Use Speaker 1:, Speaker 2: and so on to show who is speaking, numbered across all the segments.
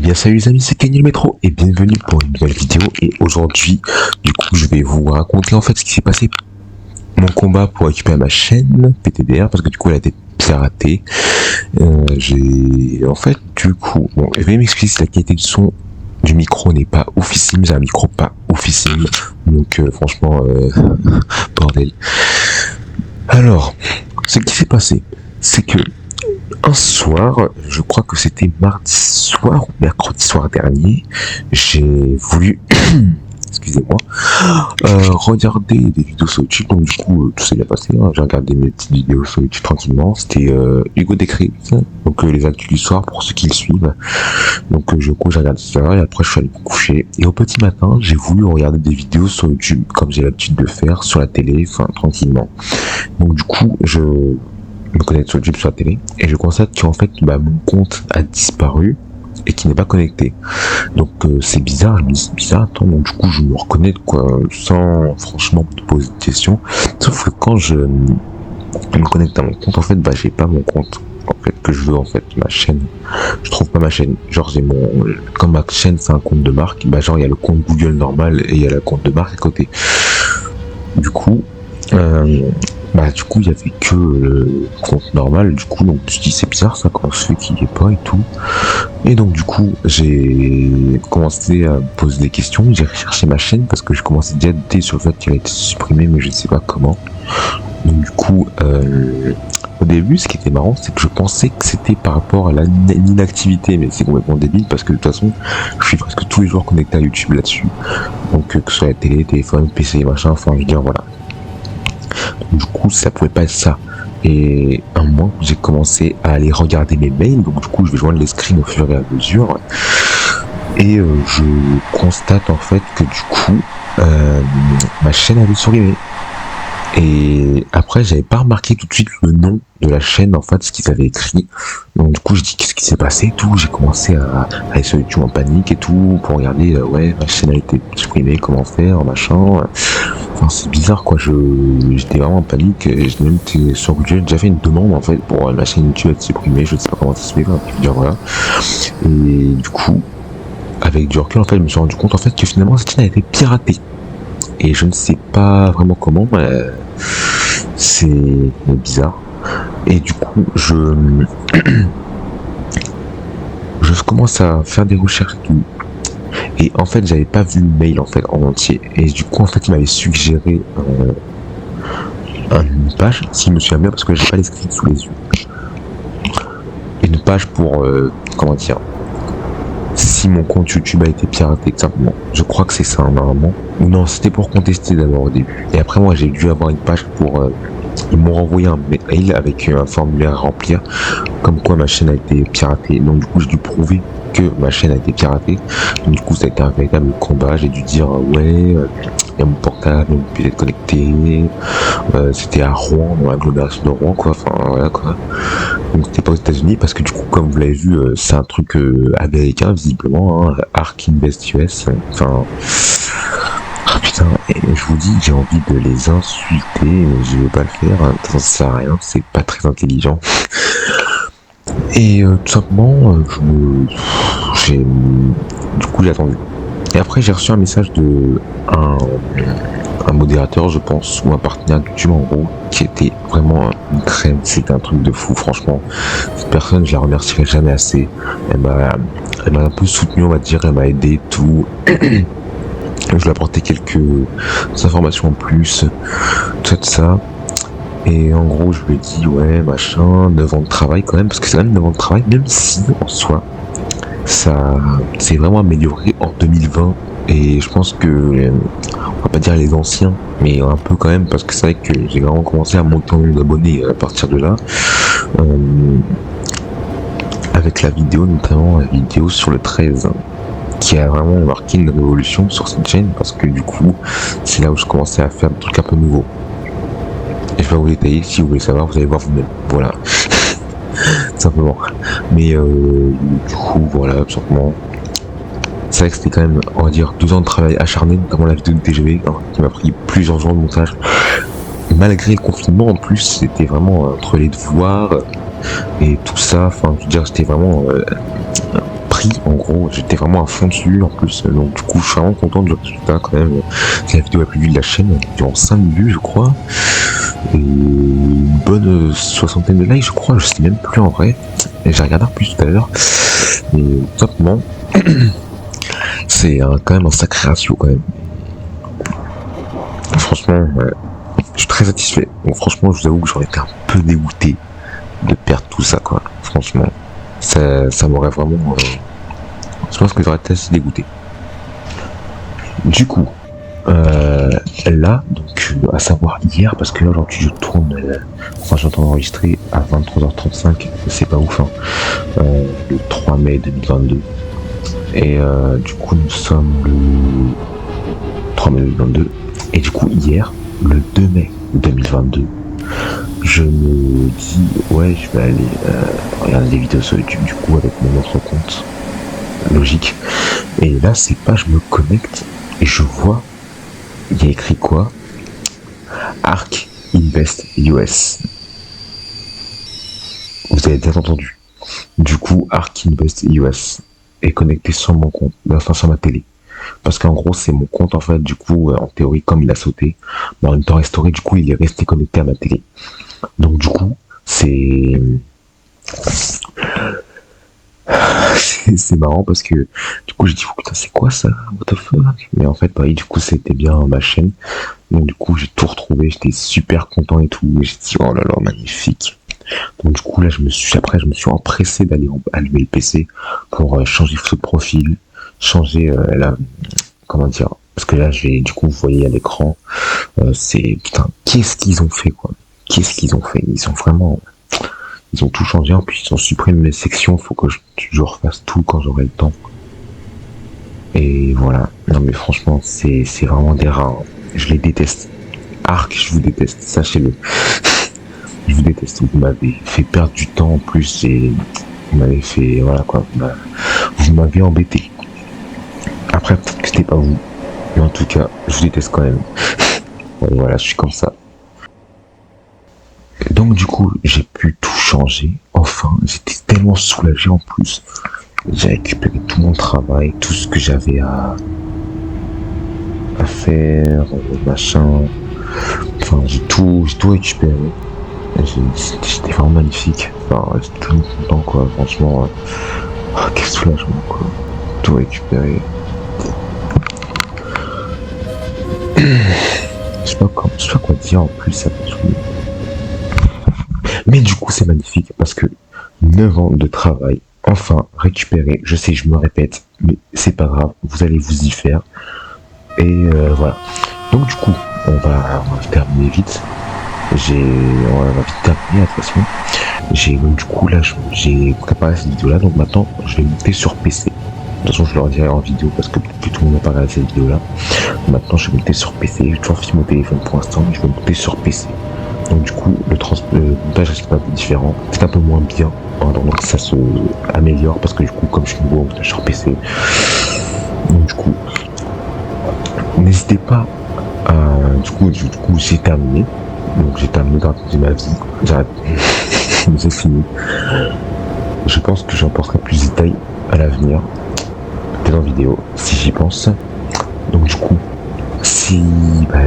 Speaker 1: Eh bien salut les amis, c'est Kenny le Métro et bienvenue pour une nouvelle vidéo. Et aujourd'hui, du coup, je vais vous raconter en fait ce qui s'est passé, mon combat pour récupérer ma chaîne PTDR, parce que du coup elle a été piratée. En fait, du coup, bon, je vais m'expliquer si la qualité du son du micro n'est pas oufissime, j'ai un micro pas oufissime, donc franchement, bordel. Alors, ce qui s'est passé, c'est que un soir, je crois que c'était mardi soir ou mercredi soir dernier, j'ai voulu, excusez-moi, regarder des vidéos sur YouTube. Donc du coup, tout s'est bien passé, hein. J'ai regardé mes petites vidéos sur YouTube tranquillement. C'était Hugo Décrypte, donc les actus du soir pour ceux qui le suivent. Donc du coup, j'ai regardé ça et après je suis allé me coucher. Et au petit matin, j'ai voulu regarder des vidéos sur YouTube, comme j'ai l'habitude de faire sur la télé, enfin tranquillement. Donc du coup, je me connecte sur YouTube sur la télé et je constate qu'en fait mon compte a disparu et qui n'est pas connecté. Donc c'est bizarre, je me dis c'est bizarre, attends, donc du coup je me reconnais quoi, sans franchement me poser de questions. Sauf que quand je me connecte à mon compte, en fait j'ai pas mon compte en fait que je veux, en fait ma chaîne, je trouve pas ma chaîne, genre j'ai comme ma chaîne c'est un compte de marque, genre il y a le compte Google normal et il y a le compte de marque à côté. Du coup il y avait que le compte normal, du coup donc je me suis dit c'est bizarre ça, quand je fais qu'il n'y est pas et tout. Et donc du coup j'ai commencé à me poser des questions, j'ai recherché ma chaîne parce que je commençais déjà à douter sur le fait qu'elle a été supprimée, mais je ne sais pas comment. Donc du coup au début ce qui était marrant c'est que je pensais que c'était par rapport à l'inactivité, mais c'est complètement débile parce que de toute façon je suis presque tous les jours connecté à YouTube là-dessus, donc que ce soit la télé, téléphone, PC, machin, enfin je veux dire voilà. Donc, du coup ça pouvait pas être ça. Et un moment j'ai commencé à aller regarder mes mails, donc du coup je vais joindre les screens au fur et à mesure et je constate en fait que du coup ma chaîne avait supprimé. Et après j'avais pas remarqué tout de suite le nom de la chaîne, en fait ce qu'ils avaient écrit. Donc du coup je dis qu'est-ce qui s'est passé et tout, j'ai commencé à aller sur YouTube en panique et tout pour regarder ouais ma chaîne a été supprimée, comment faire, machin. Enfin c'est bizarre quoi, j'étais vraiment en panique et j'ai même été sur Google, j'ai déjà fait une demande en fait pour ma chaîne YouTube être supprimée, je ne sais pas comment ça se fait, enfin, je veux dire voilà. Et du coup avec du recul en fait je me suis rendu compte en fait que finalement cette chaîne a été piratée. Et je ne sais pas vraiment comment, c'est bizarre. Et du coup, je commence à faire des recherches et tout. Et en fait, j'avais pas vu le mail en fait en entier. Et du coup, en fait, il m'avait suggéré une page, si je me souviens bien, parce que j'ai pas les scripts sous les yeux. Une page pour comment dire, si mon compte YouTube a été piraté, exactement. Je crois que c'est ça normalement. Ou non, c'était pour contester d'abord au début. Et après moi j'ai dû avoir une page pour... ils m'ont renvoyé un mail avec un formulaire à remplir, comme quoi ma chaîne a été piratée. Donc du coup j'ai dû prouver que ma chaîne a été piratée. Donc du coup ça a été un véritable combat. J'ai dû dire ouais, il y a mon portable, mon peut être connecté. C'était à Rouen, dans l'agglomération de Rouen quoi. Enfin voilà quoi. Donc c'était pas aux États-Unis parce que du coup comme vous l'avez vu c'est un truc américain visiblement, hein, Ark Invest US. Enfin ah putain, et je vous dis j'ai envie de les insulter mais je vais pas le faire, hein. Ça sert à rien, c'est pas très intelligent. Et tout simplement du coup j'ai attendu. Et après j'ai reçu un message de un modérateur je pense, ou un partenaire de YouTube en gros, qui était vraiment une crème, c'était un truc de fou franchement. Cette personne je la remercierai jamais assez, elle m'a un peu soutenu on va dire, elle m'a aidé tout. Je lui ai apporté quelques informations en plus, tout ça. Et en gros je lui ai dit ouais machin, 9 ans de travail quand même, parce que c'est quand même 9 ans de travail, même si en soi ça s'est vraiment amélioré en 2020. Et je pense que, on va pas dire les anciens, mais un peu quand même, parce que c'est vrai que j'ai vraiment commencé à monter en nombre d'abonnés à partir de là. Avec la vidéo, notamment la vidéo sur le 13, qui a vraiment marqué une révolution sur cette chaîne, parce que du coup, c'est là où je commençais à faire des trucs un peu nouveaux. Et je vais vous détailler, si vous voulez savoir, vous allez voir vous-même. Voilà. Simplement. Mais du coup, voilà, tout simplement. C'est vrai que c'était quand même, on va dire, 12 ans de travail acharné, notamment la vidéo de TGV, hein, qui m'a pris plusieurs jours de montage. Malgré le confinement, en plus, c'était vraiment entre les devoirs et tout ça. Enfin, je veux dire, c'était vraiment pris, en gros, j'étais vraiment à fond dessus en plus, donc du coup je suis vraiment content du résultat quand même. C'est la vidéo la plus vue de la chaîne, durant 5 vues je crois, et une bonne soixantaine de likes je crois, je sais même plus en vrai, et j'ai regardé en plus tout à l'heure, et topement, c'est quand même un sacré ratio quand même. Franchement, je suis très satisfait, donc franchement je vous avoue que j'aurais été un peu dégoûté de perdre tout ça quoi, franchement, ça m'aurait vraiment... je pense que j'aurais été assez dégoûté. Du coup, là, donc à savoir hier, parce que là aujourd'hui je tourne, enfin j'entends enregistrer à 23h35, c'est pas ouf, hein, le 3 mai 2022. Et du coup nous sommes le 3 mai 2022. Et du coup hier, le 2 mai 2022, je me dis ouais je vais aller regarder des vidéos sur YouTube du coup avec mon autre compte. Logique. Et là c'est pas, je me connecte et je vois, il y a écrit quoi? ARK Invest US. Vous avez bien entendu. Du coup, ARK Invest US est connecté sur mon compte, enfin sur ma télé. Parce qu'en gros, c'est mon compte en fait, du coup, en théorie, comme il a sauté, mais en même temps restauré, du coup, il est resté connecté à ma télé. Donc du coup, c'est marrant parce que du coup j'ai dit oh, putain c'est quoi ça, what the fuck, mais en fait bah, du coup c'était bien ma chaîne, donc du coup j'ai tout retrouvé, j'étais super content et tout, et j'ai dit oh là là magnifique. Donc du coup là je me suis empressé d'aller allumer le PC pour changer photo de profil, changer la, comment dire, parce que là j'ai du coup vous voyez à l'écran, c'est putain qu'est-ce qu'ils ont fait quoi, qu'est-ce qu'ils ont fait, ils ont vraiment, ils ont tout changé, en plus ils ont supprimé mes sections, faut que je refasse tout quand j'aurai le temps. Et voilà, non mais franchement c'est vraiment des rats, hein. Je les déteste. ARK, je vous déteste, sachez-le. Je vous déteste, vous m'avez fait perdre du temps en plus et vous m'avez fait, voilà quoi, vous m'avez embêté. Après peut-être que c'était pas vous, mais en tout cas je vous déteste quand même. Ouais, voilà, je suis comme ça. Donc du coup, j'ai pu tout changer. Enfin, j'étais tellement soulagé en plus. J'ai récupéré tout mon travail, tout ce que j'avais à faire, machin. Enfin, j'ai tout récupéré. C'était vraiment magnifique. Enfin, j'étais tout content quoi. Franchement, quel soulagement quoi. Tout récupéré. Je sais pas quoi dire en plus, ça peut jouer. Mais du coup, c'est magnifique parce que 9 ans de travail, enfin récupéré. Je sais, je me répète, mais c'est pas grave, vous allez vous y faire. Et voilà. Donc du coup, on va terminer vite. On va vite terminer de toute façon. Donc du coup là, j'ai préparé cette vidéo là, donc maintenant je vais monter sur PC. De toute façon, je le redirai en vidéo parce que tout le monde n'a pas regardé cette vidéo là. Maintenant, je vais monter sur PC. J'ai toujours filmé mon téléphone pour l'instant, mais je vais monter sur PC. Donc du coup, le montage reste un peu différent, c'est un peu moins bien, donc ça se améliore parce que du coup, comme je suis nouveau sur PC, donc du coup, n'hésitez pas à, du coup, j'ai terminé, donc j'ai terminé de raconter ma vie, j'arrête, c'est fini. Je pense que j'en porterai plus de détails à l'avenir, peut-être en vidéo, si j'y pense. Donc du coup,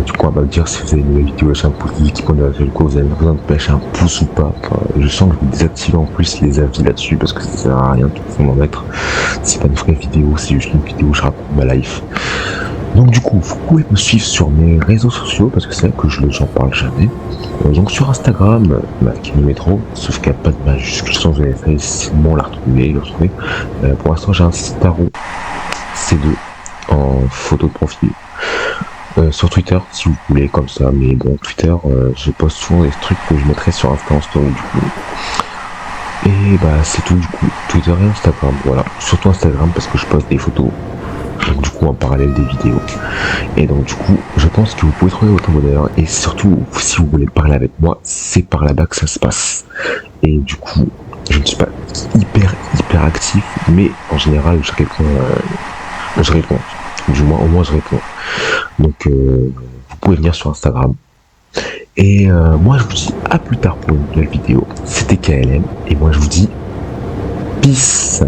Speaker 1: du coup on va me dire si vous avez une vidéo, lâchez un pouce, vous avez besoin de lâcher un pouce ou pas. Enfin, je sens que je vais désactiver en plus les avis là-dessus parce que ça sert à rien de tout m'en mettre. C'est pas une vraie vidéo, c'est juste une vidéo où je raconte ma life. Donc du coup, vous pouvez me suivre sur mes réseaux sociaux parce que c'est vrai que j'en parle jamais. Donc sur Instagram, Métro, sauf qu'il n'y a pas de majuscule, vous avez facilement la retrouver. Pour l'instant, j'ai un Staro C2 en photo de profil. Sur Twitter si vous voulez comme ça, mais bon Twitter je poste souvent des trucs que je mettrai sur Insta en story du coup. Et bah c'est tout du coup, Twitter et Instagram, voilà. Surtout Instagram parce que je poste des photos, donc du coup en parallèle des vidéos. Et donc du coup je pense que vous pouvez trouver votre bonheur et surtout si vous voulez parler avec moi, c'est par là-bas que ça se passe. Et du coup je ne suis pas hyper actif, mais en général je réponds. Du moins au moins je réponds. Donc vous pouvez venir sur Instagram. Et moi je vous dis à plus tard pour une nouvelle vidéo. C'était KLM et moi je vous dis peace.